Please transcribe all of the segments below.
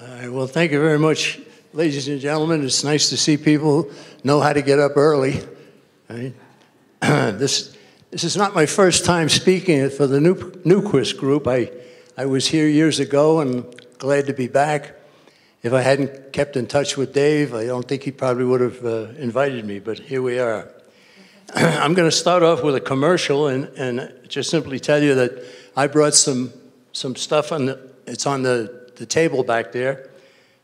Well, thank you very much, ladies and gentlemen. It's nice to see people know how to get up early. Right? This is not my first time speaking for the Newquist group. I was here years ago and glad to be back. If I hadn't kept in touch with Dave, I don't think he probably would have invited me, but here we are. I'm going to start off with a commercial and just simply tell you that I brought some stuff it's on the table back there.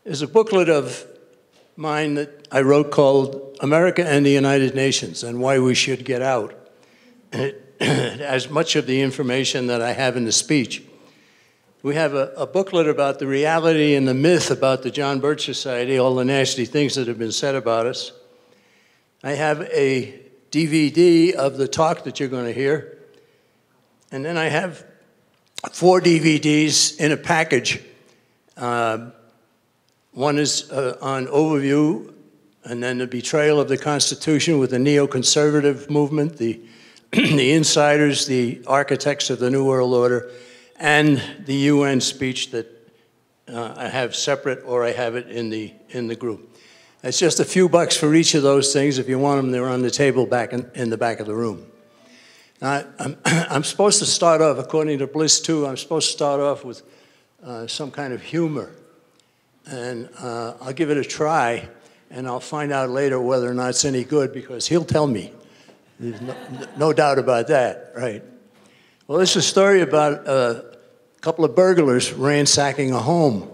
There's a booklet of mine that I wrote called America and the United Nations and Why We Should Get Out. And it has much of the information that I have in the speech. We have a booklet about the reality and the myth about the John Birch Society, all the nasty things that have been said about us. I have a DVD of the talk that you're going to hear. And then I have 4 DVDs in a package. One is on overview, and then the betrayal of the Constitution with the neoconservative movement, the insiders, the architects of the New World Order, and the UN speech that I have separate, or I have it in the group. It's just a few bucks for each of those things. If you want them, they're on the table back in the back of the room. I'm supposed to start off, according to Bliss 2, I'm supposed to start off with some kind of humor. And I'll give it a try, and I'll find out later whether or not it's any good, because he'll tell me. There's no doubt about that, right? Well, this is a story about a couple of burglars ransacking a home.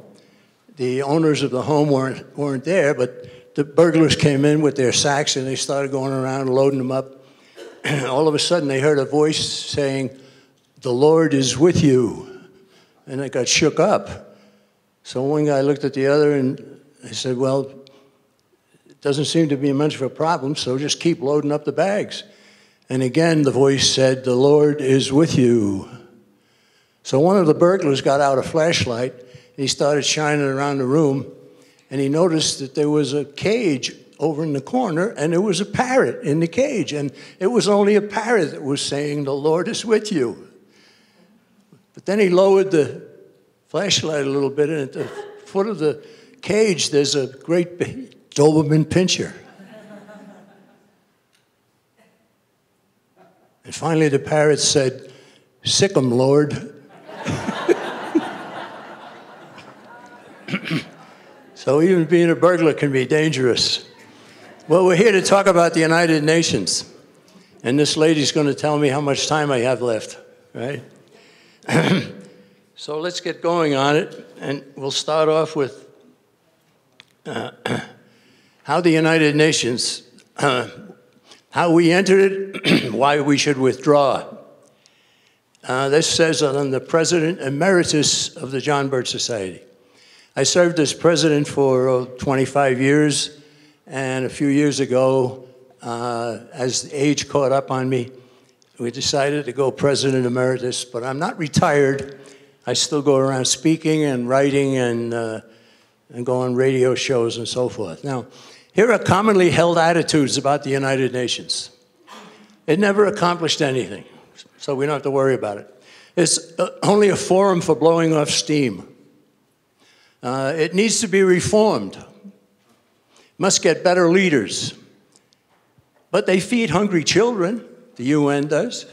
The owners of the home weren't there, but the burglars came in with their sacks, and they started going around loading them up. All of a sudden, they heard a voice saying, "The Lord is with you." And they got shook up. So one guy looked at the other and they said, "Well, it doesn't seem to be much of a problem, so just keep loading up the bags." And again, the voice said, "The Lord is with you." So one of the burglars got out a flashlight and he started shining around the room, and he noticed that there was a cage over in the corner, and there was a parrot in the cage, and it was only a parrot that was saying, "The Lord is with you." But then he lowered the flashlight a little bit, and at the foot of the cage, there's a great big Doberman Pinscher. And finally, the parrot said, "Sick 'em, Lord." So even being a burglar can be dangerous. Well, we're here to talk about the United Nations. And this lady's going to tell me how much time I have left, right? So let's get going on it, and we'll start off with how the United Nations, how we entered it, why we should withdraw. This says I'm the President Emeritus of the John Birch Society. I served as president for 25 years, and a few years ago, as age caught up on me, we decided to go President Emeritus, but I'm not retired. I still go around speaking and writing and go on radio shows and so forth. Now, here are commonly held attitudes about the United Nations. It never accomplished anything, so we don't have to worry about it. It's only a forum for blowing off steam. It needs to be reformed. Must get better leaders. But they feed hungry children, the UN does.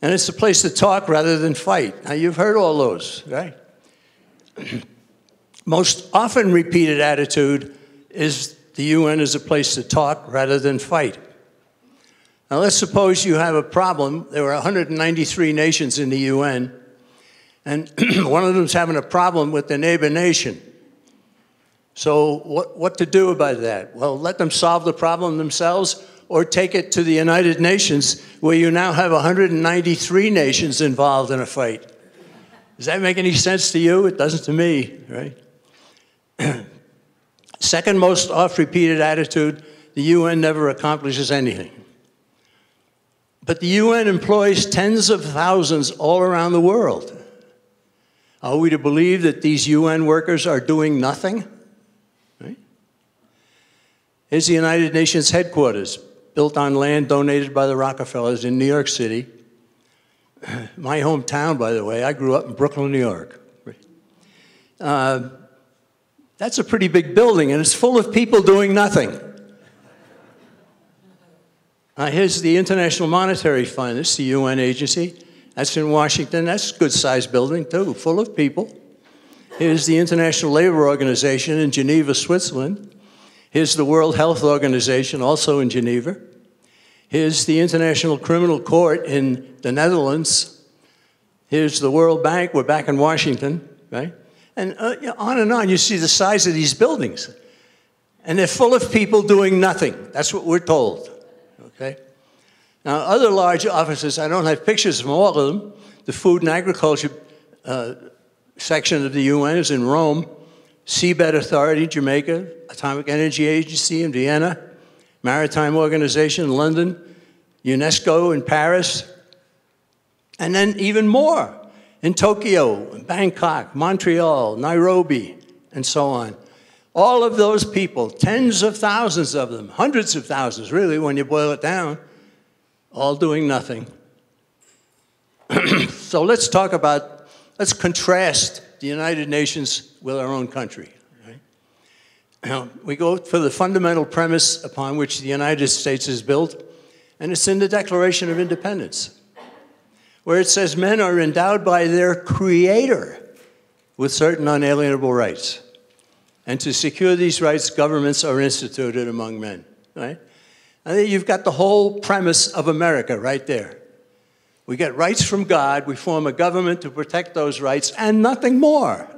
And it's a place to talk rather than fight. Now, you've heard all those, right? Most often repeated attitude is the UN is a place to talk rather than fight. Now, let's suppose you have a problem. There were 193 nations in the UN, and one of them's having a problem with the neighbor nation. So what to do about that? Well, let them solve the problem themselves, or take it to the United Nations, where you now have 193 nations involved in a fight. Does that make any sense to you? It doesn't to me, right? Second most oft-repeated attitude, the UN never accomplishes anything. But the UN employs tens of thousands all around the world. Are we to believe that these UN workers are doing nothing? Right? Here's the United Nations headquarters, built on land donated by the Rockefellers in New York City. My hometown, by the way. I grew up in Brooklyn, New York. That's a pretty big building, and it's full of people doing nothing. Here's the International Monetary Fund. This is the UN agency. That's in Washington. That's a good-sized building, too, full of people. Here's the International Labor Organization in Geneva, Switzerland. Here's the World Health Organization, also in Geneva. Here's the International Criminal Court in the Netherlands. Here's the World Bank. We're back in Washington, right? And on and on. You see the size of these buildings. And they're full of people doing nothing. That's what we're told, okay? Now, other large offices, I don't have pictures from all of them. The Food and Agriculture section of the UN is in Rome. Seabed Authority, Jamaica. Atomic Energy Agency in Vienna. Maritime Organization in London. UNESCO in Paris. And then even more in Tokyo, Bangkok, Montreal, Nairobi, and so on. All of those people, tens of thousands of them, hundreds of thousands, really, when you boil it down, all doing nothing. So let's contrast the United Nations with our own country. Right? Now, we go for the fundamental premise upon which the United States is built, and it's in the Declaration of Independence, where it says men are endowed by their Creator with certain unalienable rights. And to secure these rights, governments are instituted among men, right? I think you've got the whole premise of America right there. We get rights from God, we form a government to protect those rights, and nothing more.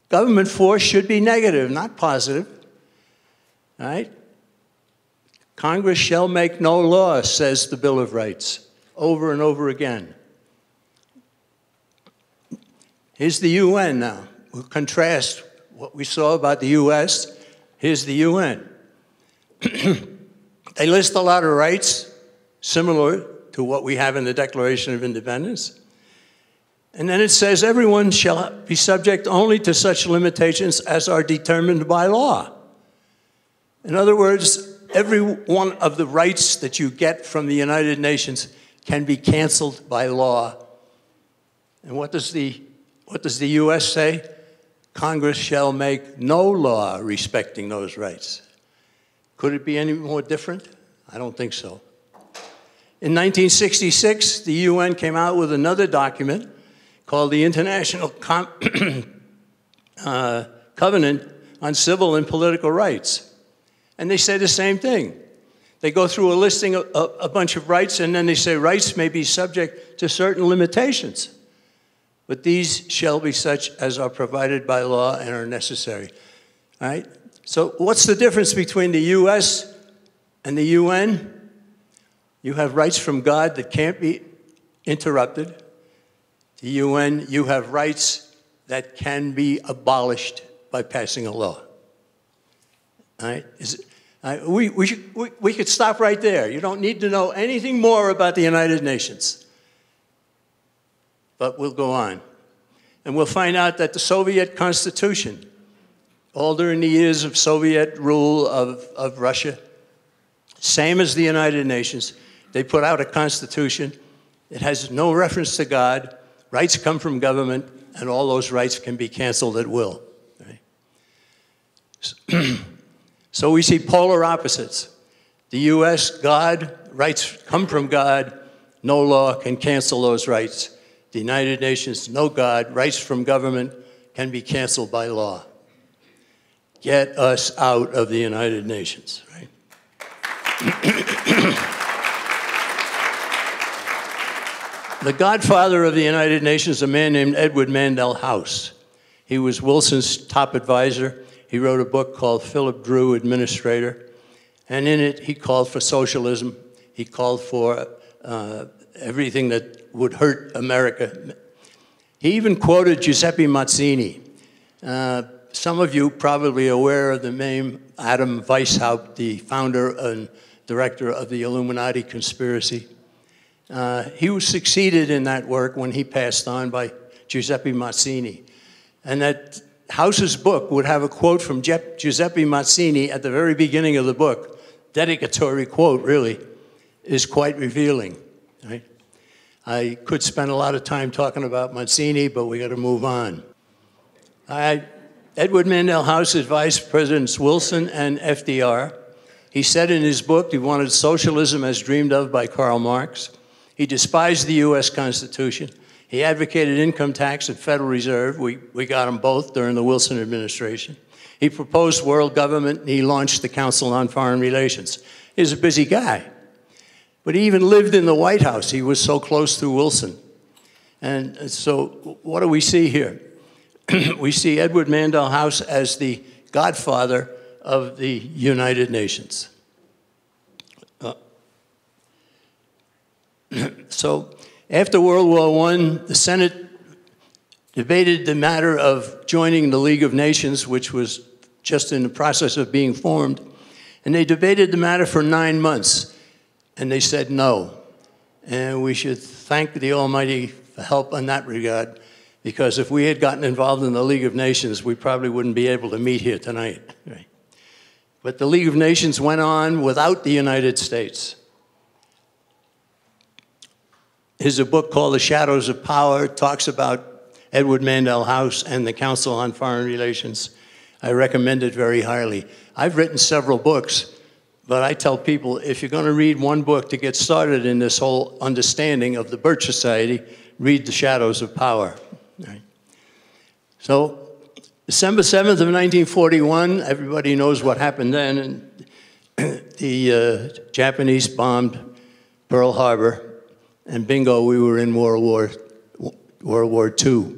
Government force should be negative, not positive, right? Congress shall make no law, says the Bill of Rights, over and over again. Here's the UN now. We'll contrast what we saw about the US. Here's the UN. They list a lot of rights similar to what we have in the Declaration of Independence. And then it says everyone shall be subject only to such limitations as are determined by law. In other words, every one of the rights that you get from the United Nations can be canceled by law. And what does the U.S. say? Congress shall make no law respecting those rights. Could it be any more different? I don't think so. In 1966, the UN came out with another document called the International Covenant on Civil and Political Rights. And they say the same thing. They go through a listing of a bunch of rights, and then they say rights may be subject to certain limitations, but these shall be such as are provided by law and are necessary. All right? So what's the difference between the U.S. and the UN? You have rights from God that can't be interrupted. The UN, you have rights that can be abolished by passing a law. All right? We could stop right there. You don't need to know anything more about the United Nations. But we'll go on. And we'll find out that the Soviet Constitution, all during the years of Soviet rule of Russia, same as the United Nations, they put out a constitution. It has no reference to God. Rights come from government, and all those rights can be canceled at will. Right? So we see polar opposites. The U.S., God, rights come from God. No law can cancel those rights. The United Nations, no God, rights from government can be canceled by law. Get us out of the United Nations, right? The godfather of the United Nations, a man named Edward Mandell House. He was Wilson's top advisor. He wrote a book called Philip Drew, Administrator. And in it, he called for socialism. He called for everything that would hurt America. He even quoted Giuseppe Mazzini. Some of you probably aware of the name Adam Weishaupt, the founder and director of the Illuminati conspiracy. He was succeeded in that work when he passed on by Giuseppe Mazzini. And that House's book would have a quote from Giuseppe Mazzini at the very beginning of the book. Dedicatory quote, really, is quite revealing. Right? I could spend a lot of time talking about Mazzini, but we got to move on. Ed Edward Mandell House advised Presidents Wilson and FDR. He said in his book he wanted socialism as dreamed of by Karl Marx. He despised the U.S. Constitution. He advocated income tax and Federal Reserve. We got them both during the Wilson administration. He proposed world government, and he launched the Council on Foreign Relations. He was a busy guy. But he even lived in the White House. He was so close to Wilson. And so what do we see here? We see Edward Mandell House as the godfather of the United Nations. So after World War I, the Senate debated the matter of joining the League of Nations, which was just in the process of being formed. And they debated the matter for 9 months. And they said no. And we should thank the Almighty for help in that regard, because if we had gotten involved in the League of Nations, we probably wouldn't be able to meet here tonight. Right? But the League of Nations went on without the United States. There's a book called The Shadows of Power. It talks about Edward Mandell House and the Council on Foreign Relations. I recommend it very highly. I've written several books, but I tell people, if you're going to read one book to get started in this whole understanding of the Birch Society, read The Shadows of Power. Right. So, December 7th of 1941, everybody knows what happened then. And the Japanese bombed Pearl Harbor, and bingo, we were in World War II.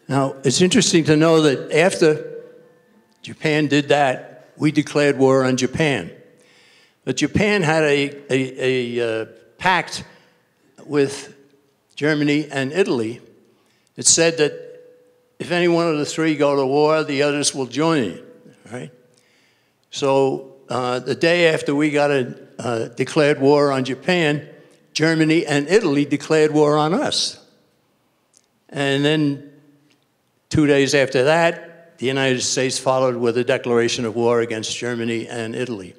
Now, it's interesting to know that after Japan did that, we declared war on Japan. But Japan had a pact with Germany and Italy that said that if any one of the three go to war, the others will join it, right? So the day after we got declared war on Japan, Germany and Italy declared war on us. And then 2 days after that, the United States followed with a declaration of war against Germany and Italy.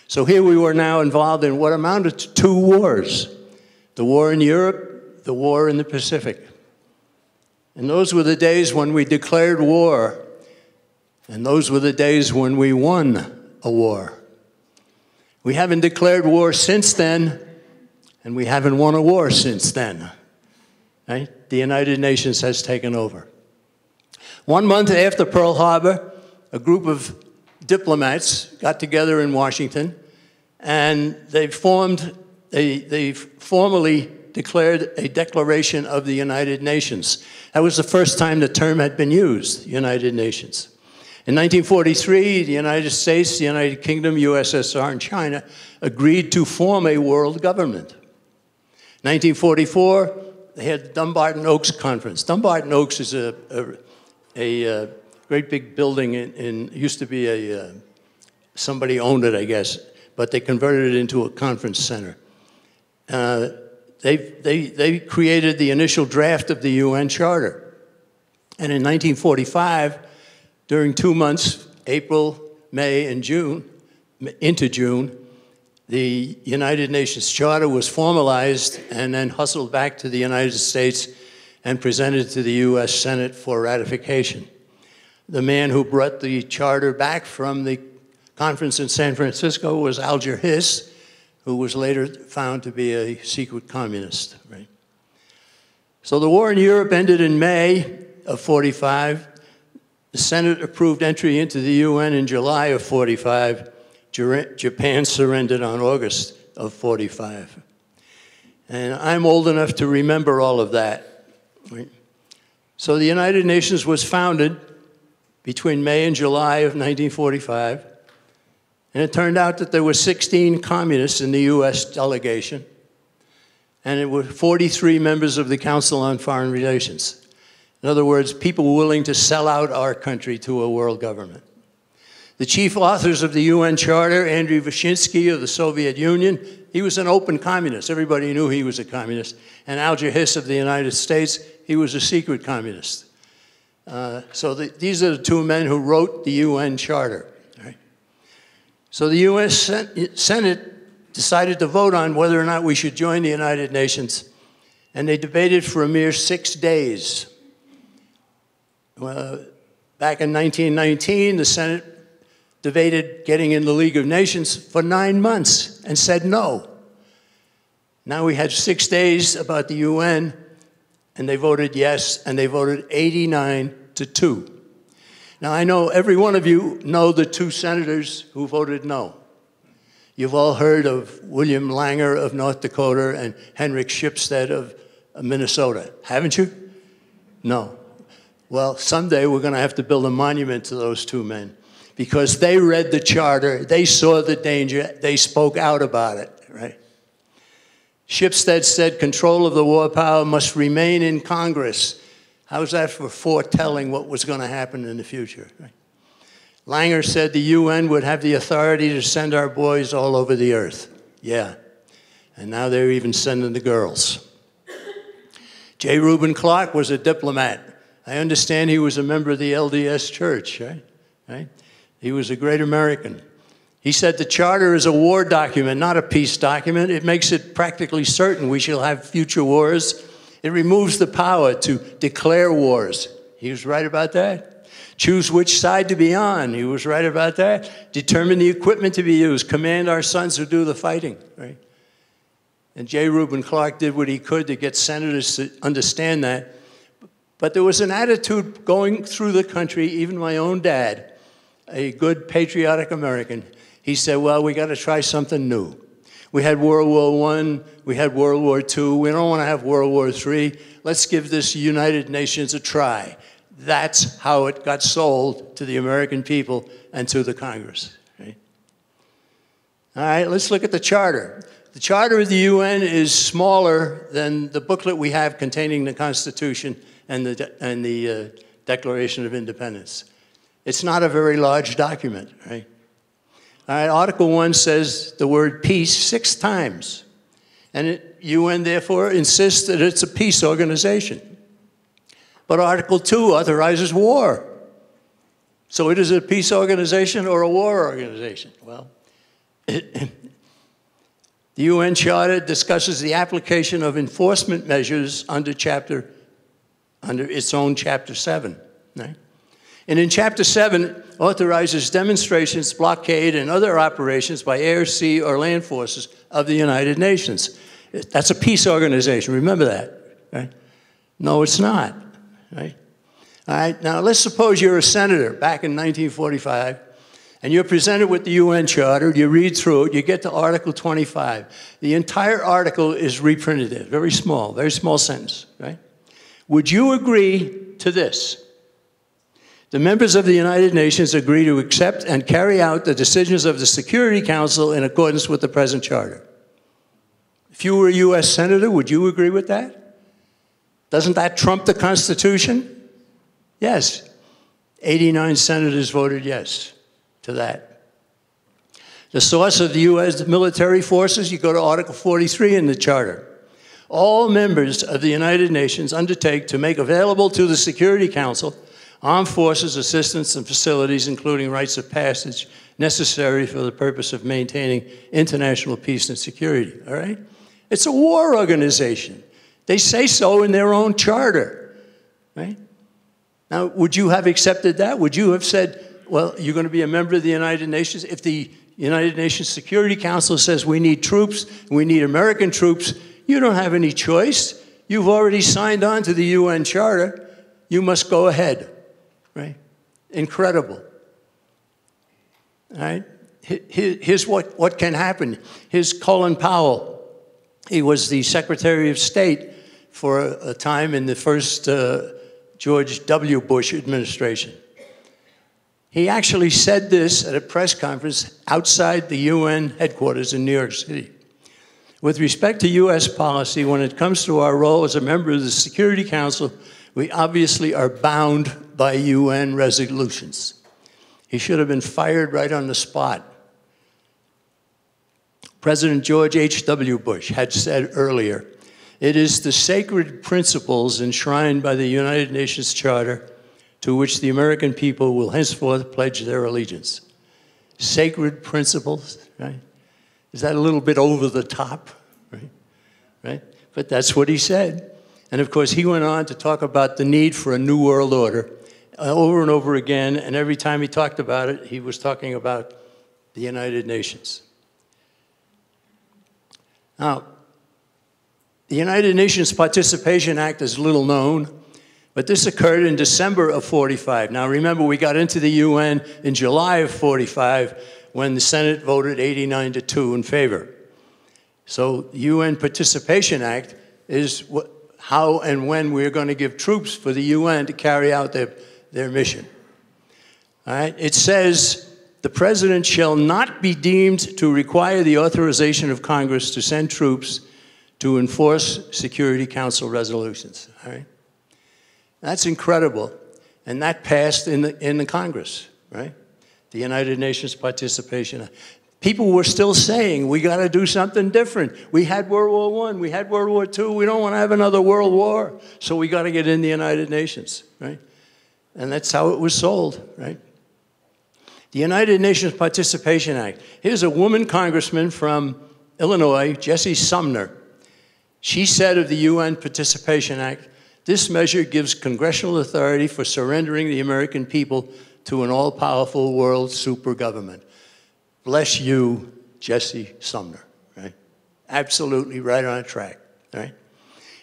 So here we were now involved in what amounted to 2 wars. The war in Europe, the war in the Pacific. And those were the days when we declared war. And those were the days when we won a war. We haven't declared war since then, and we haven't won a war since then. Right? The United Nations has taken over. 1 month after Pearl Harbor, a group of diplomats got together in Washington, and they formally declared a declaration of the United Nations. That was the first time the term had been used, United Nations. In 1943, the United States, the United Kingdom, USSR, and China agreed to form a world government. 1944, they had the Dumbarton Oaks Conference. Dumbarton Oaks is a great big building used to be somebody owned it, I guess, but they converted it into a conference center. They created the initial draft of the UN Charter. And in 1945, during 2 months, April, May, and June, into June, the United Nations Charter was formalized and then hustled back to the United States and presented to the U.S. Senate for ratification. The man who brought the charter back from the conference in San Francisco was Alger Hiss, who was later found to be a secret communist. Right? So the war in Europe ended in May of '45. The Senate approved entry into the UN in July of '45. Japan surrendered on August of '45. And I'm old enough to remember all of that. Right? So the United Nations was founded between May and July of 1945. And it turned out that there were 16 communists in the U.S. delegation. And it were 43 members of the Council on Foreign Relations. In other words, people willing to sell out our country to a world government. The chief authors of the UN Charter, Andrei Vyshinsky of the Soviet Union, he was an open communist. Everybody knew he was a communist. And Alger Hiss of the United States, he was a secret communist. These are the 2 men who wrote the UN Charter. Right? So the U.S. Senate decided to vote on whether or not we should join the United Nations. And they debated for a mere 6 days. Back in 1919, the Senate debated getting in the League of Nations for 9 months and said no. Now we had 6 days about the UN, and they voted yes, and they voted 89-2. Now I know every one of you know the 2 senators who voted no. You've all heard of William Langer of North Dakota and Henrik Shipstead of Minnesota, haven't you? No. Well, someday we're going to have to build a monument to those 2 men because they read the charter, they saw the danger, they spoke out about it, right? Shipstead said control of the war power must remain in Congress. How's that for foretelling what was going to happen in the future? Right? Langer said the UN would have the authority to send our boys all over the earth. Yeah, and now they're even sending the girls. J. Reuben Clark was a diplomat. I understand he was a member of the LDS Church, right? He was a great American. He said the charter is a war document, not a peace document. It makes it practically certain we shall have future wars. It removes the power to declare wars. He was right about that. Choose which side to be on. He was right about that. Determine the equipment to be used. Command our sons to do the fighting, right? And J. Reuben Clark did what he could to get senators to understand that. But there was an attitude going through the country, even my own dad, a good patriotic American, he said, well, we got to try something new. We had World War I, we had World War II, we don't want to have World War III. Let's give this United Nations a try. That's how it got sold to the American people and to the Congress. Right? All right, let's look at the charter. The charter of the UN is smaller than the booklet we have containing the Constitution and the Declaration of Independence. It's not a very large document, right? All right, Article 1 says the word peace 6 times. And UN, therefore, insists that it's a peace organization. But Article 2 authorizes war. So it is a peace organization or a war organization? Well, the UN Charter discusses the application of enforcement measures under its own Chapter 7, right? And in Chapter 7, authorizes demonstrations, blockade, and other operations by air, sea, or land forces of the United Nations. That's a peace organization. Remember that, right? No, it's not, right? All right, now let's suppose you're a senator back in 1945, and you're presented with the UN Charter, you read through it, you get to Article 25. The entire article is reprinted there, very small sentence, right? Would you agree to this? The members of the United Nations agree to accept and carry out the decisions of the Security Council in accordance with the present charter. If you were a U.S. Senator, would you agree with that? Doesn't that trump the Constitution? Yes. 89 senators voted yes to that. The source of the U.S. military forces, you go to Article 43 in the charter. All members of the United Nations undertake to make available to the Security Council armed forces, assistance, and facilities, including rites of passage, necessary for the purpose of maintaining international peace and security, all right? It's a war organization. They say so in their own charter, right? Now, would you have accepted that? Would you have said, well, you're going to be a member of the United Nations? If the United Nations Security Council says we need troops, we need American troops, you don't have any choice. You've already signed on to the UN Charter. You must go ahead. Right? Incredible. All right? Here's what can happen. Here's Colin Powell. He was the Secretary of State for a time in the first George W. Bush administration. He actually said this at a press conference outside the UN headquarters in New York City. With respect to U.S. policy, when it comes to our role as a member of the Security Council, we obviously are bound by UN resolutions. He should have been fired right on the spot. President George H.W. Bush had said earlier, it is the sacred principles enshrined by the United Nations Charter to which the American people will henceforth pledge their allegiance. Sacred principles, right? Is that a little bit over the top, right? But that's what he said. And of course, he went on to talk about the need for a new world order, over and over again, and every time he talked about it, he was talking about the United Nations. Now, the United Nations Participation Act is little known, but this occurred in December of 45. Now remember, we got into the UN in July of 45 when the Senate voted 89-2 in favor. So the UN Participation Act is how and when we're going to give troops for the UN to carry out their mission. All right? It says, the president shall not be deemed to require the authorization of Congress to send troops to enforce Security Council resolutions. All right? That's incredible. And that passed in the Congress, right? The United Nations Participation Act. People were still saying, we got to do something different. We had World War I, we had World War II, we don't want to have another world war, so we got to get in the United Nations, right? And that's how it was sold, right? The United Nations Participation Act. Here's a woman congressman from Illinois, Jessie Sumner. She said of the UN Participation Act, this measure gives congressional authority for surrendering the American people to an all-powerful world supergovernment. Bless you, Jessie Sumner, right? Absolutely right on track, right?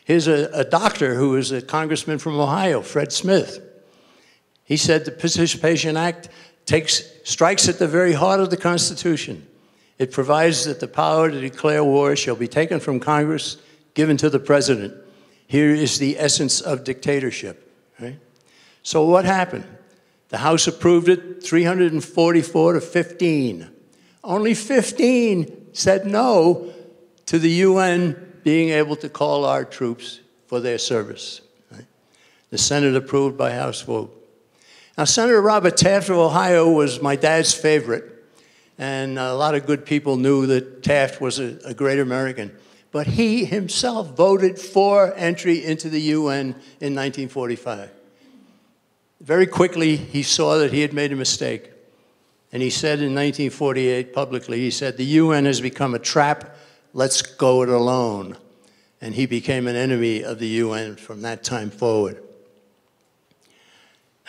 Here's a doctor who is a congressman from Ohio, Fred Smith. He said the Participation Act strikes at the very heart of the Constitution. It provides that the power to declare war shall be taken from Congress, given to the president. Here is the essence of dictatorship, right? So what happened? The House approved it 344 to 15. Only 15 said no to the UN being able to call our troops for their service. Right? The Senate approved by House vote. Now, Senator Robert Taft of Ohio was my dad's favorite, and a lot of good people knew that Taft was a great American. But he himself voted for entry into the UN in 1945. Very quickly, he saw that he had made a mistake. And he said in 1948 publicly, he said, the UN has become a trap, let's go it alone. And he became an enemy of the UN from that time forward.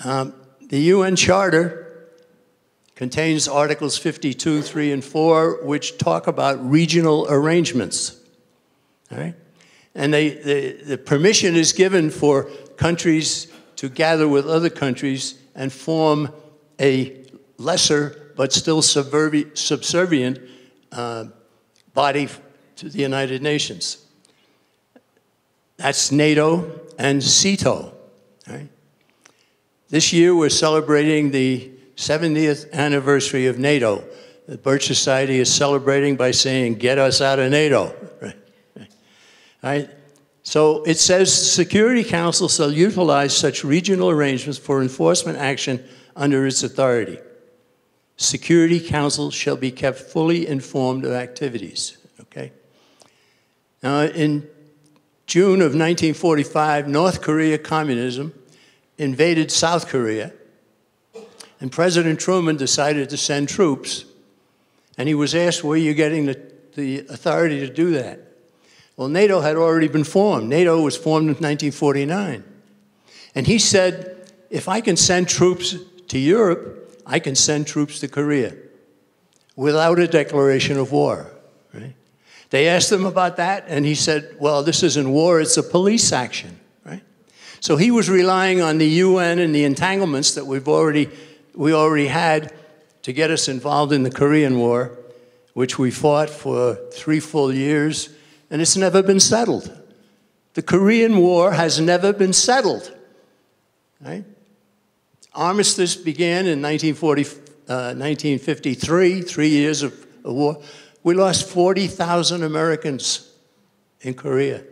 The UN Charter contains Articles 52, 3, and 4, which talk about regional arrangements. All right? And the permission is given for countries to gather with other countries and form a lesser but still subservient body to the United Nations. That's NATO and CETO. Right? This year we're celebrating the 70th anniversary of NATO. The Birch Society is celebrating by saying, get us out of NATO. Right? Right? So it says the Security Council shall utilize such regional arrangements for enforcement action under its authority. Security Council shall be kept fully informed of activities. Okay? Now, in June of 1945, North Korea communism invaded South Korea, and President Truman decided to send troops, and he was asked, where are you getting the authority to do that? Well, NATO had already been formed. NATO was formed in 1949. And he said, if I can send troops to Europe, I can send troops to Korea without a declaration of war. Right? They asked him about that, and he said, well, this isn't war, it's a police action. Right? So he was relying on the UN and the entanglements that we already had to get us involved in the Korean War, which we fought for 3 full years, and it's never been settled. The Korean War has never been settled. Right? Armistice began in 1953, 3 years of war. We lost 40,000 Americans in Korea.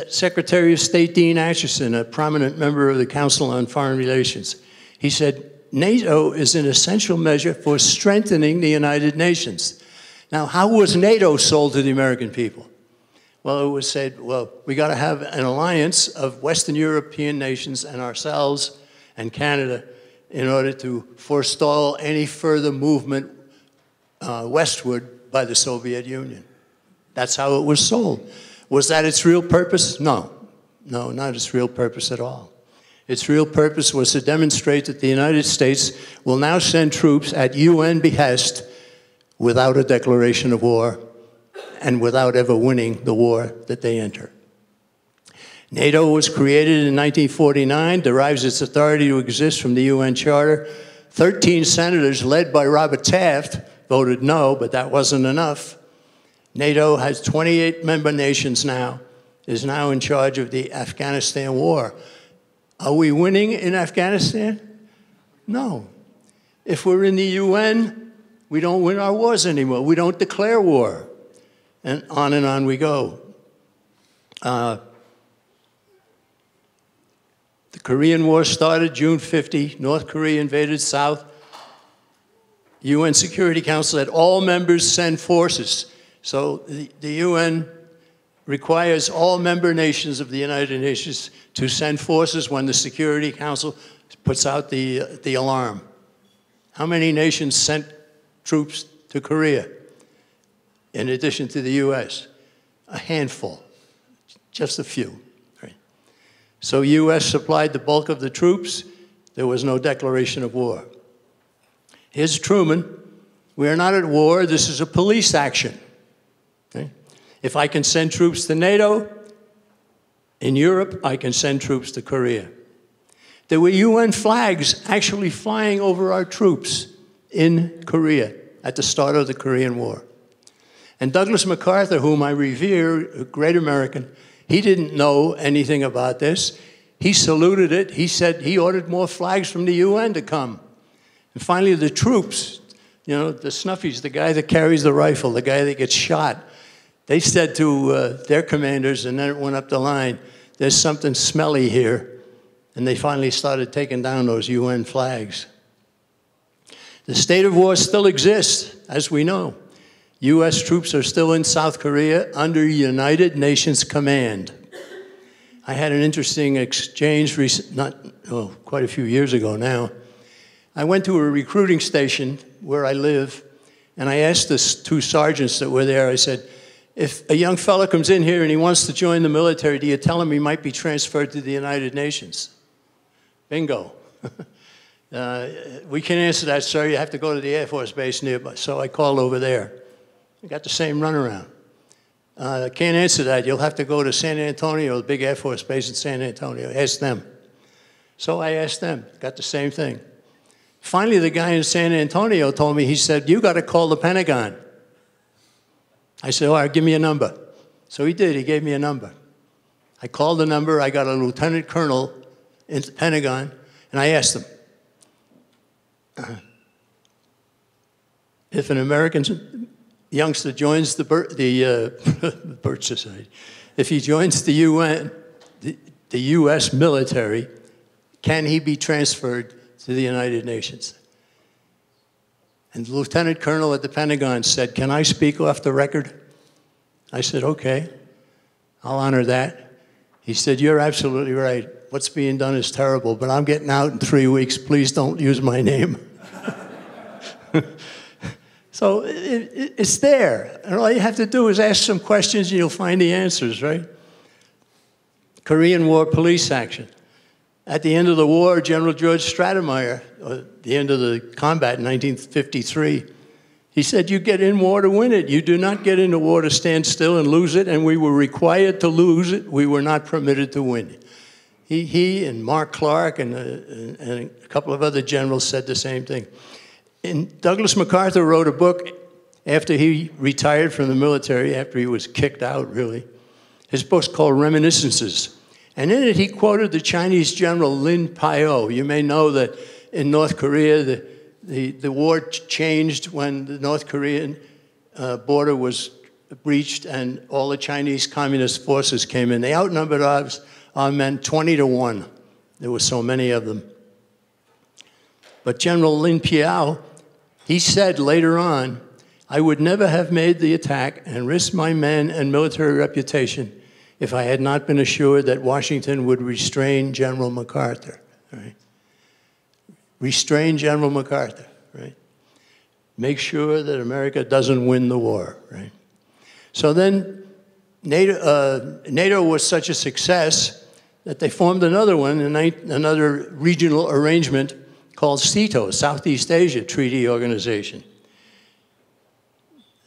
Secretary of State Dean Acheson, a prominent member of the Council on Foreign Relations, he said, NATO is an essential measure for strengthening the United Nations. Now, how was NATO sold to the American people? Well, it was said, well, we got to have an alliance of Western European nations and ourselves and Canada in order to forestall any further movement westward by the Soviet Union. That's how it was sold. Was that its real purpose? No. No, not its real purpose at all. Its real purpose was to demonstrate that the United States will now send troops at UN behest without a declaration of war and without ever winning the war that they enter. NATO was created in 1949, derives its authority to exist from the UN Charter. 13 senators, led by Robert Taft, voted no, but that wasn't enough. NATO has 28 member nations now, is now in charge of the Afghanistan war. Are we winning in Afghanistan? No. If we're in the UN, we don't win our wars anymore. We don't declare war. And on we go. The Korean War started June 50. North Korea invaded South. UN Security Council had all members send forces. So the UN requires all member nations of the United Nations to send forces when the Security Council puts out the alarm. How many nations sent troops to Korea in addition to the US? A handful, just a few. Right? So US supplied the bulk of the troops. There was no declaration of war. Here's Truman. We are not at war. This is a police action. Okay? If I can send troops to NATO, in Europe, I can send troops to Korea. There were UN flags actually flying over our troops in Korea at the start of the Korean War. And Douglas MacArthur, whom I revere, a great American, he didn't know anything about this. He saluted it. He said he ordered more flags from the UN to come. And finally, the troops, you know, the snuffies, the guy that carries the rifle, the guy that gets shot, they said to their commanders, and then it went up the line, there's something smelly here. And they finally started taking down those UN flags. The state of war still exists, as we know. US troops are still in South Korea under United Nations command. I had an interesting exchange quite a few years ago now. I went to a recruiting station where I live, and I asked the two sergeants that were there, I said, if a young fellow comes in here and he wants to join the military, do you tell him he might be transferred to the United Nations? Bingo. We can't answer that, sir. You have to go to the Air Force Base nearby. So I called over there. I got the same runaround. Can't answer that. You'll have to go to San Antonio, the big Air Force Base in San Antonio. Ask them. So I asked them. Got the same thing. Finally, the guy in San Antonio told me, he said, you got to call the Pentagon. I said, all right, give me a number. So he did. He gave me a number. I called the number. I got a lieutenant colonel in the Pentagon, and I asked him, if an American youngster joins the Birch Society, if he joins the UN, the U.S. military, can he be transferred to the United Nations? And the lieutenant colonel at the Pentagon said, can I speak off the record? I said, okay, I'll honor that. He said, you're absolutely right. What's being done is terrible, but I'm getting out in 3 weeks. Please don't use my name. So it's there. And all you have to do is ask some questions and you'll find the answers, right? Korean War police action. At the end of the war, General George Stratemeyer, at the end of the combat in 1953, he said, you get in war to win it. You do not get into war to stand still and lose it, and we were required to lose it. We were not permitted to win it. He and Mark Clark and a couple of other generals said the same thing. And Douglas MacArthur wrote a book after he retired from the military, after he was kicked out, really. His book's called Reminiscences. And in it, he quoted the Chinese general Lin Pio. You may know that in North Korea, the war changed when the North Korean border was breached and all the Chinese communist forces came in. They outnumbered our men 20 to 1. There were so many of them. But General Lin Pio, he said later on, I would never have made the attack and risked my men and military reputation if I had not been assured that Washington would restrain General MacArthur, right? Restrain General MacArthur, right? Make sure that America doesn't win the war, right? So then NATO was such a success that they formed another one, another regional arrangement called SEATO, Southeast Asia Treaty Organization.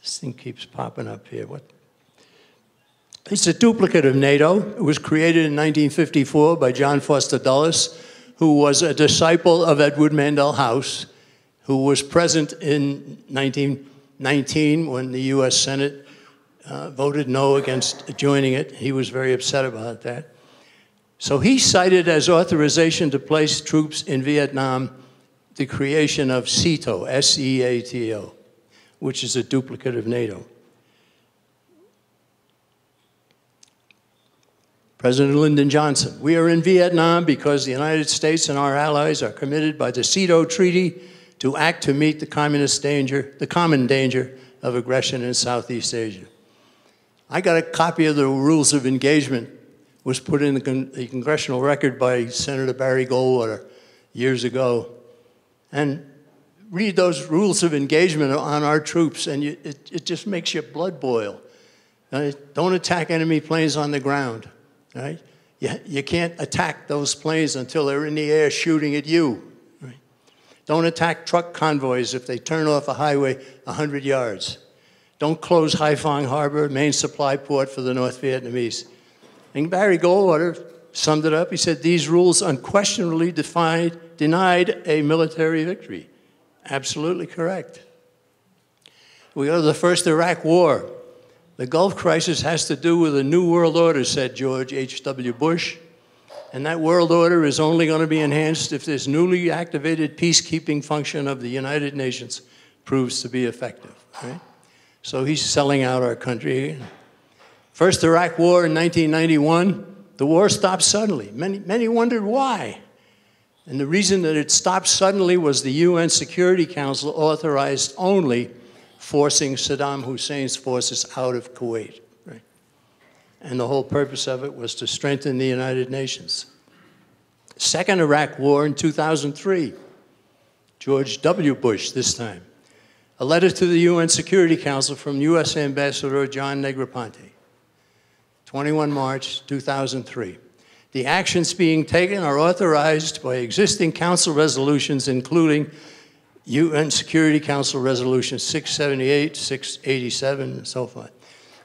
This thing keeps popping up here. What? It's a duplicate of NATO. It was created in 1954 by John Foster Dulles, who was a disciple of Edward Mandell House, who was present in 1919 when the US Senate voted no against joining it. He was very upset about that. So he cited as authorization to place troops in Vietnam the creation of SEATO, S-E-A-T-O, which is a duplicate of NATO. President Lyndon Johnson, we are in Vietnam because the United States and our allies are committed by the SEATO Treaty to act to meet the common danger of aggression in Southeast Asia. I got a copy of the rules of engagement, was put in the congressional record by Senator Barry Goldwater years ago. And read those rules of engagement on our troops, and it just makes your blood boil. Right? Don't attack enemy planes on the ground. Right? You can't attack those planes until they're in the air shooting at you. Right? Don't attack truck convoys if they turn off a highway 100 yards. Don't close Haiphong Harbor, main supply port for the North Vietnamese. And Barry Goldwater summed it up. He said, these rules unquestionably denied a military victory. Absolutely correct. We go to the first Iraq War. The Gulf crisis has to do with a new world order, said George H.W. Bush. And that world order is only going to be enhanced if this newly activated peacekeeping function of the United Nations proves to be effective. Right? So he's selling out our country. First Iraq War in 1991, the war stopped suddenly. Many wondered why. And the reason that it stopped suddenly was the UN Security Council authorized only forcing Saddam Hussein's forces out of Kuwait. Right? And the whole purpose of it was to strengthen the United Nations. Second Iraq War in 2003, George W. Bush this time. A letter to the UN Security Council from US Ambassador John Negroponte, 21 March 2003. The actions being taken are authorized by existing council resolutions, including UN Security Council Resolution 678, 687, and so forth.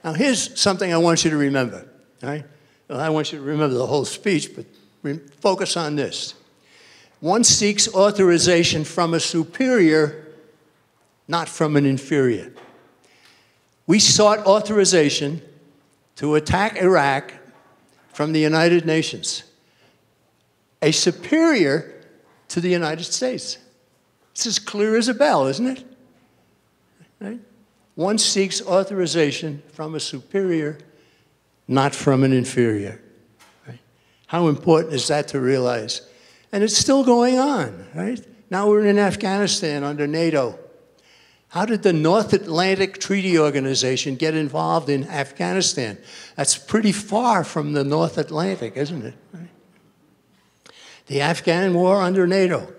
Now, here's something I want you to remember. All right? Well, I want you to remember the whole speech, but focus on this. One seeks authorization from a superior, not from an inferior. We sought authorization to attack Iraq from the United Nations, a superior to the United States. It's as clear as a bell, isn't it? Right? One seeks authorization from a superior, not from an inferior. Right? How important is that to realize? And it's still going on, right? Now we're in Afghanistan under NATO. How did the North Atlantic Treaty Organization get involved in Afghanistan? That's pretty far from the North Atlantic, isn't it? Right? The Afghan war under NATO.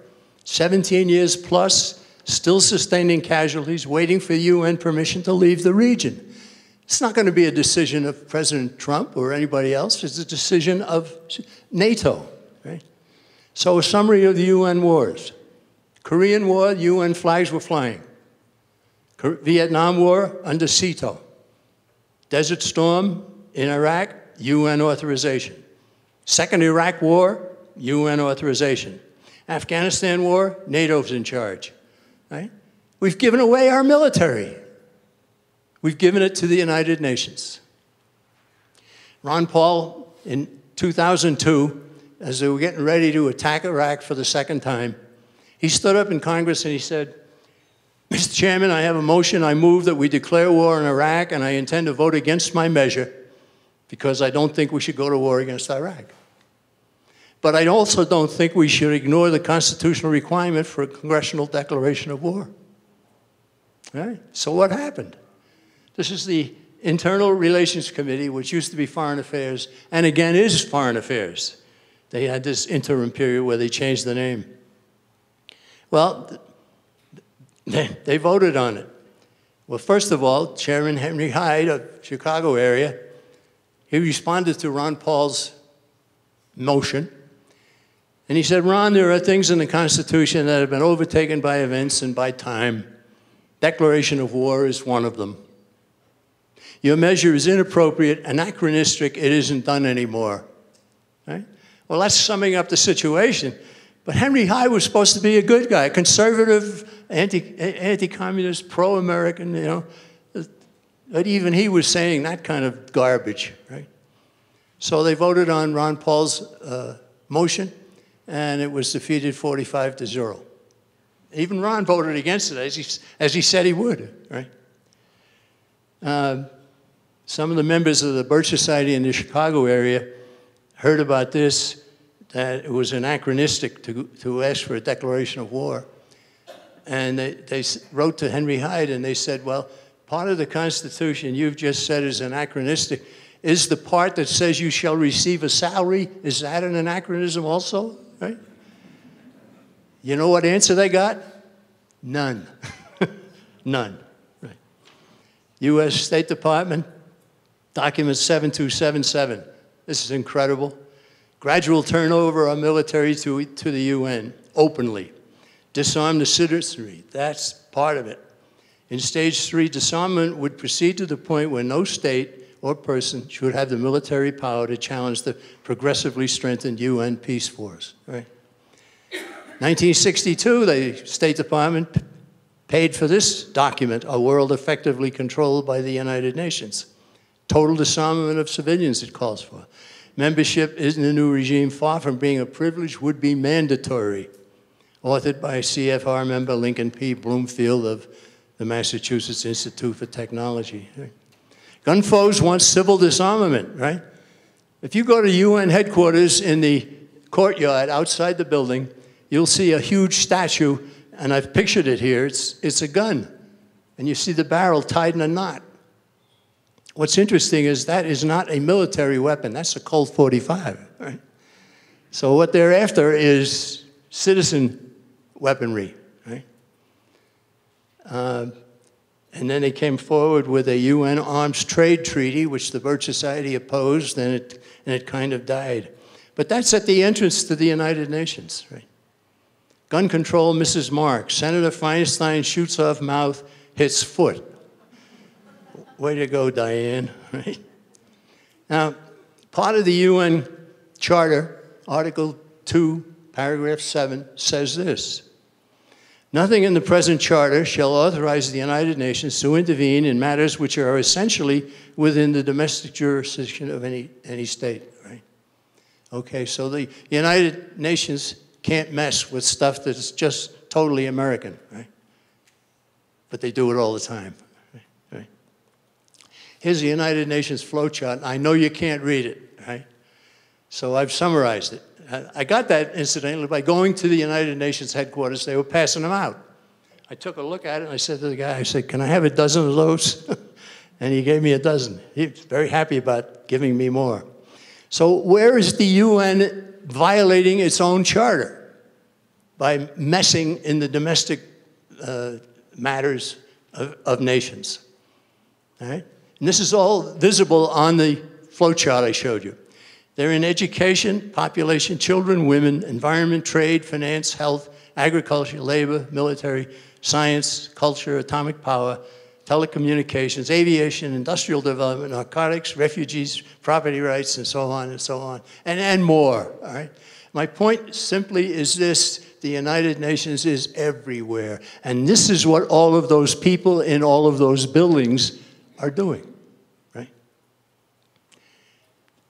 17 years plus, still sustaining casualties, waiting for UN permission to leave the region. It's not going to be a decision of President Trump or anybody else. It's a decision of NATO. Right? So a summary of the UN wars. Korean War, UN flags were flying. Vietnam War under SEATO. Desert Storm in Iraq, UN authorization. Second Iraq War, UN authorization. Afghanistan war, NATO's in charge. Right? We've given away our military. We've given it to the United Nations. Ron Paul, in 2002, as they were getting ready to attack Iraq for the second time, he stood up in Congress and he said, Mr. Chairman, I have a motion. I move that we declare war in Iraq, and I intend to vote against my measure because I don't think we should go to war against Iraq. But I also don't think we should ignore the constitutional requirement for a congressional declaration of war. Right? So what happened? This is the Internal Relations Committee, which used to be Foreign Affairs, and again is Foreign Affairs. They had this interim period where they changed the name. Well, they voted on it. Well, first of all, Chairman Henry Hyde of Chicago area, he responded to Ron Paul's motion. And he said, Ron, there are things in the Constitution that have been overtaken by events and by time. Declaration of war is one of them. Your measure is inappropriate, anachronistic, it isn't done anymore. Right? Well, that's summing up the situation. But Henry Hyde was supposed to be a good guy, conservative, anti-communist, pro-American, you know. But even he was saying that kind of garbage, right? So they voted on Ron Paul's motion, and it was defeated 45-0. Even Ron voted against it, as he said he would, right? Some of the members of the Birch Society in the Chicago area heard about this, that it was anachronistic to ask for a declaration of war. And they wrote to Henry Hyde, and they said, well, part of the Constitution you've just said is anachronistic. Is the part that says you shall receive a salary, is that an anachronism also? Right? You know what answer they got? None. None. Right. U.S. State Department, document 7277. This is incredible. Gradual turnover of military to the UN, openly. Disarm the citizenry, that's part of it. In stage 3, disarmament would proceed to the point where no state or person should have the military power to challenge the progressively strengthened UN peace force. Right? 1962, the State Department paid for this document, a world effectively controlled by the United Nations. Total disarmament of civilians it calls for. Membership in the new regime, far from being a privilege, would be mandatory. Authored by CFR member Lincoln P. Bloomfield of the Massachusetts Institute for Technology. Gun foes want civil disarmament, right? If you go to UN headquarters in the courtyard outside the building, you'll see a huge statue, and I've pictured it here. It's a gun, and you see the barrel tied in a knot. What's interesting is that is not a military weapon. That's a Colt 45, right? So what they're after is citizen weaponry, right? And then they came forward with a UN arms trade treaty, which the Birch Society opposed, and it kind of died. But that's at the entrance to the United Nations, right? Gun control misses mark. Senator Feinstein shoots off mouth, hits foot. Way to go, Diane, right? Now, part of the UN Charter, Article 2, Paragraph 7, says this. Nothing in the present charter shall authorize the United Nations to intervene in matters which are essentially within the domestic jurisdiction of any state, right? Okay, so the United Nations can't mess with stuff that's just totally American, right? But they do it all the time. Here's the United Nations flowchart. I know you can't read it, right? So I've summarized it. I got that, incidentally, by going to the United Nations headquarters. They were passing them out. I took a look at it, and I said to the guy, I said, can I have a dozen of those? And he gave me a dozen. He was very happy about giving me more. So where is the UN violating its own charter? By messing in the domestic matters of nations, all right? And this is all visible on the flowchart I showed you. They're in education, population, children, women, environment, trade, finance, health, agriculture, labor, military, science, culture, atomic power, telecommunications, aviation, industrial development, narcotics, refugees, property rights, and so on, and more, all right? My point simply is this: the United Nations is everywhere. And this is what all of those people in all of those buildings are doing, right?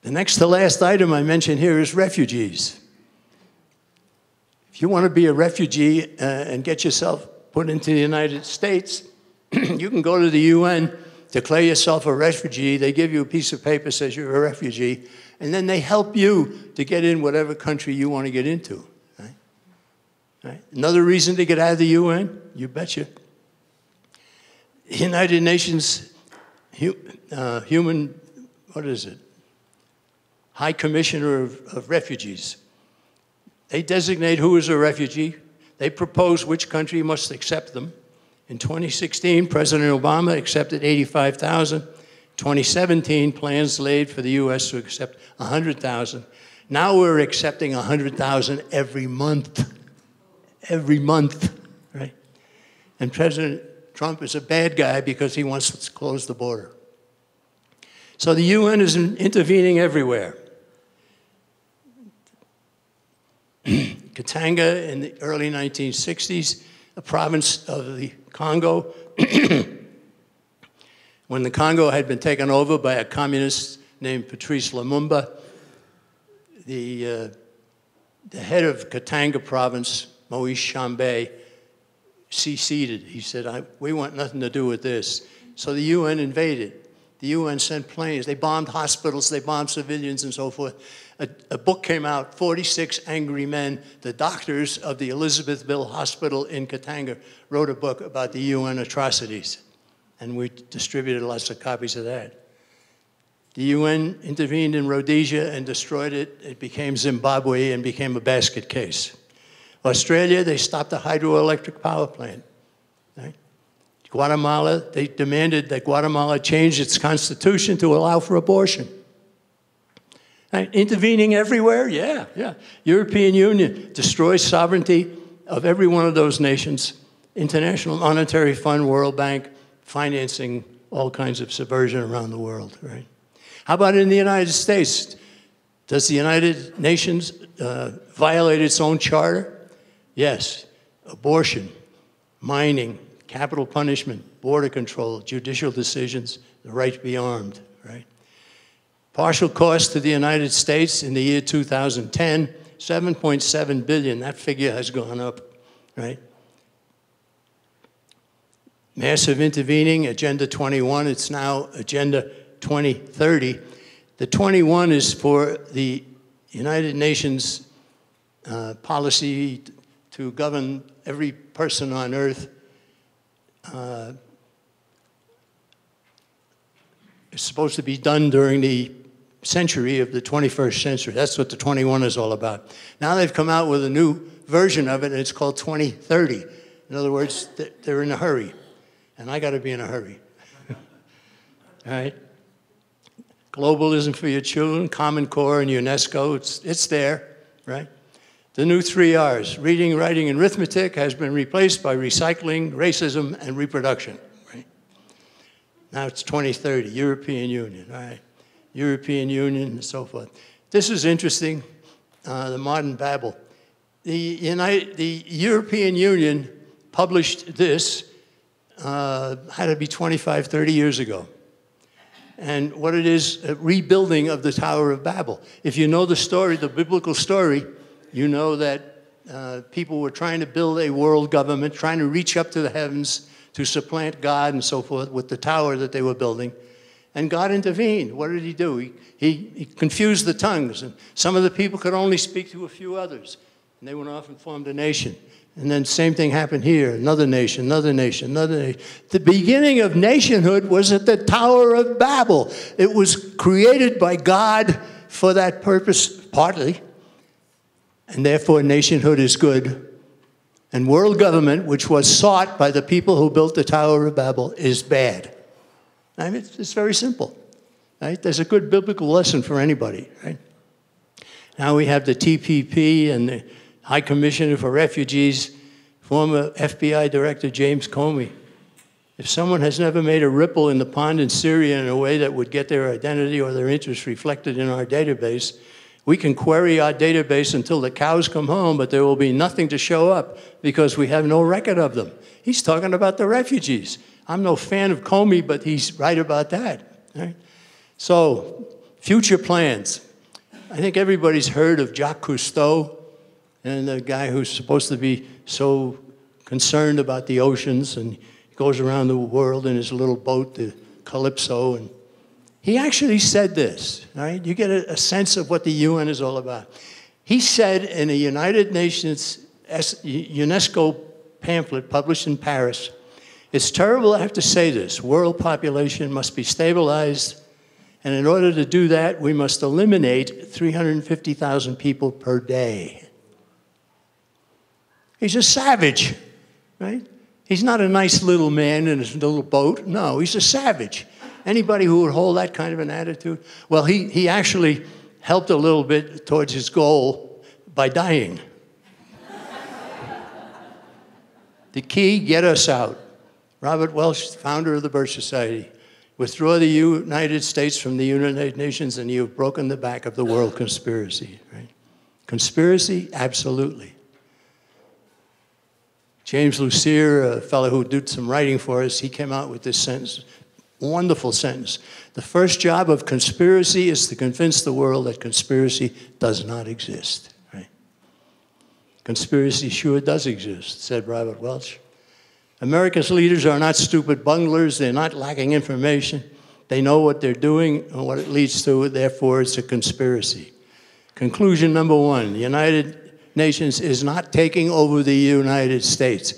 The next to last item I mention here is refugees. If you want to be a refugee and get yourself put into the United States, you can go to the UN, declare yourself a refugee. They give you a piece of paper that says you're a refugee, and then they help you to get in whatever country you want to get into, right? Right? Another reason to get out of the UN? You betcha. The United Nations Human, what is it? High Commissioner of Refugees. They designate who is a refugee. They propose which country must accept them. In 2016, President Obama accepted 85,000. 2017, plans laid for the U.S. to accept 100,000. Now we're accepting 100,000 every month. Every month, right? And President Trump is a bad guy because he wants to close the border. So the UN is intervening everywhere. Katanga in the early 1960s, a province of the Congo. When the Congo had been taken over by a communist named Patrice Lumumba, the head of Katanga province, Moise Chambé, seceded. He said, we want nothing to do with this. So the UN invaded. The UN sent planes. They bombed hospitals. They bombed civilians and so forth. A book came out, 46 Angry Men. The doctors of the Elizabethville Hospital in Katanga wrote a book about the UN atrocities. And we distributed lots of copies of that. The UN intervened in Rhodesia and destroyed it. It became Zimbabwe and became a basket case. Australia, they stopped the hydroelectric power plant. Right? Guatemala, they demanded that Guatemala change its constitution to allow for abortion. Right? Intervening everywhere? Yeah. European Union destroys sovereignty of every one of those nations. International Monetary Fund, World Bank, financing all kinds of subversion around the world, right? How about in the United States? Does the United Nations violate its own charter? Yes. Abortion, mining, capital punishment, border control, judicial decisions, the right to be armed, right? Partial cost to the United States in the year 2010, $7.7 billion. That figure has gone up, right? Massive intervening, Agenda 21. It's now Agenda 2030. The 21 is for the United Nations policy to govern every person on Earth. It's supposed to be done during the century of the 21st century. That's what the 21 is all about. Now they've come out with a new version of it, and it's called 2030. In other words, they're in a hurry. And I got to be in a hurry. All right? Globalism for your children, Common Core and UNESCO, it's there, right? The new 3 R's, reading, writing, and arithmetic, has been replaced by recycling, racism, and reproduction, right? Now it's 2030, European Union, all right? European Union and so forth. This is interesting, the modern Babel. The European Union published this, had to be 25, 30 years ago. And what it is, a rebuilding of the Tower of Babel. If you know the story, the biblical story, you know that people were trying to build a world government, trying to reach up to the heavens to supplant God and so forth with the tower that they were building. And God intervened. What did he do? He confused the tongues. And some of the people could only speak to a few others. And they went off and formed a nation. And then same thing happened here. Another nation, another nation, another nation. The beginning of nationhood was at the Tower of Babel. It was created by God for that purpose, partly. And therefore, nationhood is good. And world government, which was sought by the people who built the Tower of Babel, is bad. I mean, it's very simple. Right? There's a good biblical lesson for anybody. Right? Now we have the TPP and the High Commissioner for Refugees, former FBI Director James Comey. If someone has never made a ripple in the pond in Syria in a way that would get their identity or their interests reflected in our database, we can query our database until the cows come home, but there will be nothing to show up because we have no record of them. He's talking about the refugees. I'm no fan of Comey, but he's right about that. Right? So, future plans. I think everybody's heard of Jacques Cousteau, and the guy who's supposed to be so concerned about the oceans, and he goes around the world in his little boat, the Calypso, and he actually said this, right? You get a sense of what the UN is all about. He said in a United Nations UNESCO pamphlet published in Paris, "It's terrible I have to say this, world population must be stabilized, and in order to do that, we must eliminate 350,000 people per day." He's a savage, right? He's not a nice little man in his little boat. No, he's a savage. Anybody who would hold that kind of an attitude? Well, he actually helped a little bit towards his goal by dying. The key, get us out. Robert Welch, founder of the Birch Society. Withdraw the United States from the United Nations and you've broken the back of the world conspiracy, right? Conspiracy? Absolutely. James Lucier, a fellow who did some writing for us, he came out with this sentence, wonderful sentence. The first job of conspiracy is to convince the world that conspiracy does not exist, right? Conspiracy sure does exist, said Robert Welch. America's leaders are not stupid bunglers. They're not lacking information. They know what they're doing and what it leads to. Therefore, it's a conspiracy. Conclusion number one, the United Nations is not taking over the United States.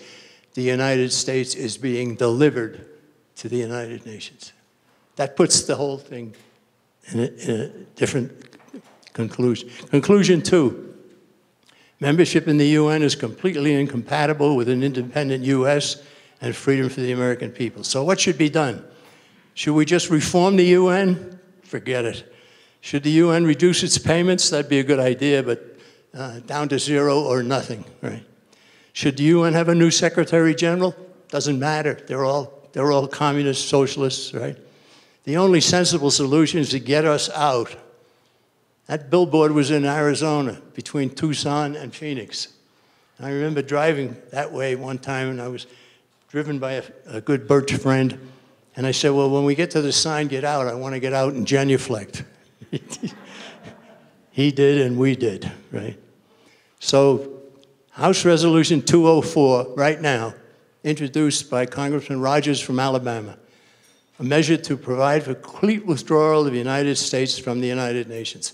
The United States is being delivered to the United Nations. That puts the whole thing in a different conclusion. Conclusion two, membership in the UN is completely incompatible with an independent US and freedom for the American people. So what should be done? Should we just reform the UN? Forget it. Should the UN reduce its payments? That'd be a good idea, but down to zero or nothing, right? Should the UN have a new Secretary General? Doesn't matter. They're all communist socialists, right? The only sensible solution is to get us out. That billboard was in Arizona, between Tucson and Phoenix. I remember driving that way one time, and I was driven by a good Birch friend, and I said, well, when we get to the sign, get out, I want to get out and genuflect. He did, and we did, right? So House Resolution 204, right now, introduced by Congressman Rogers from Alabama, a measure to provide for complete withdrawal of the United States from the United Nations.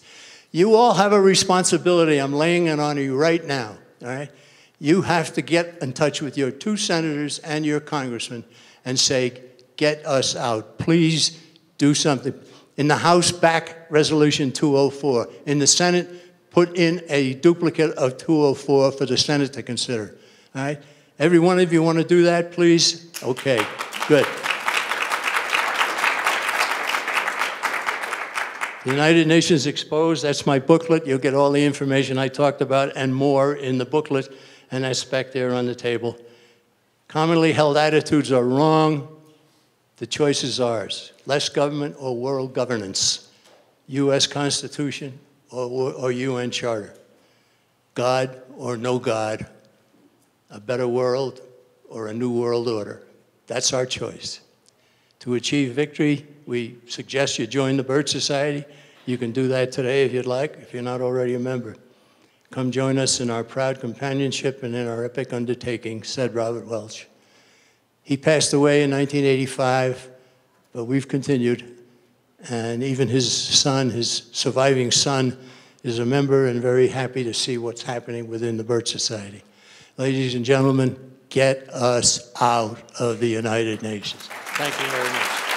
You all have a responsibility. I'm laying it on you right now, all right? You have to get in touch with your 2 senators and your congressman and say, get us out. Please do something. In the House, back Resolution 204. In the Senate, put in a duplicate of 204 for the Senate to consider, all right? Every one of you want to do that, please? Okay, good. The United Nations Exposed, that's my booklet. You'll get all the information I talked about and more in the booklet, and that's back there on the table. Commonly held attitudes are wrong. The choice is ours. Less government or world governance. U.S. Constitution or UN Charter. God or no God. A better world or a new world order. That's our choice. To achieve victory, we suggest you join the Birch Society. You can do that today if you'd like, if you're not already a member. Come join us in our proud companionship and in our epic undertaking, said Robert Welch. He passed away in 1985, but we've continued. And even his son, his surviving son, is a member and very happy to see what's happening within the Birch Society. Ladies and gentlemen, get us out of the United Nations. Thank you very much.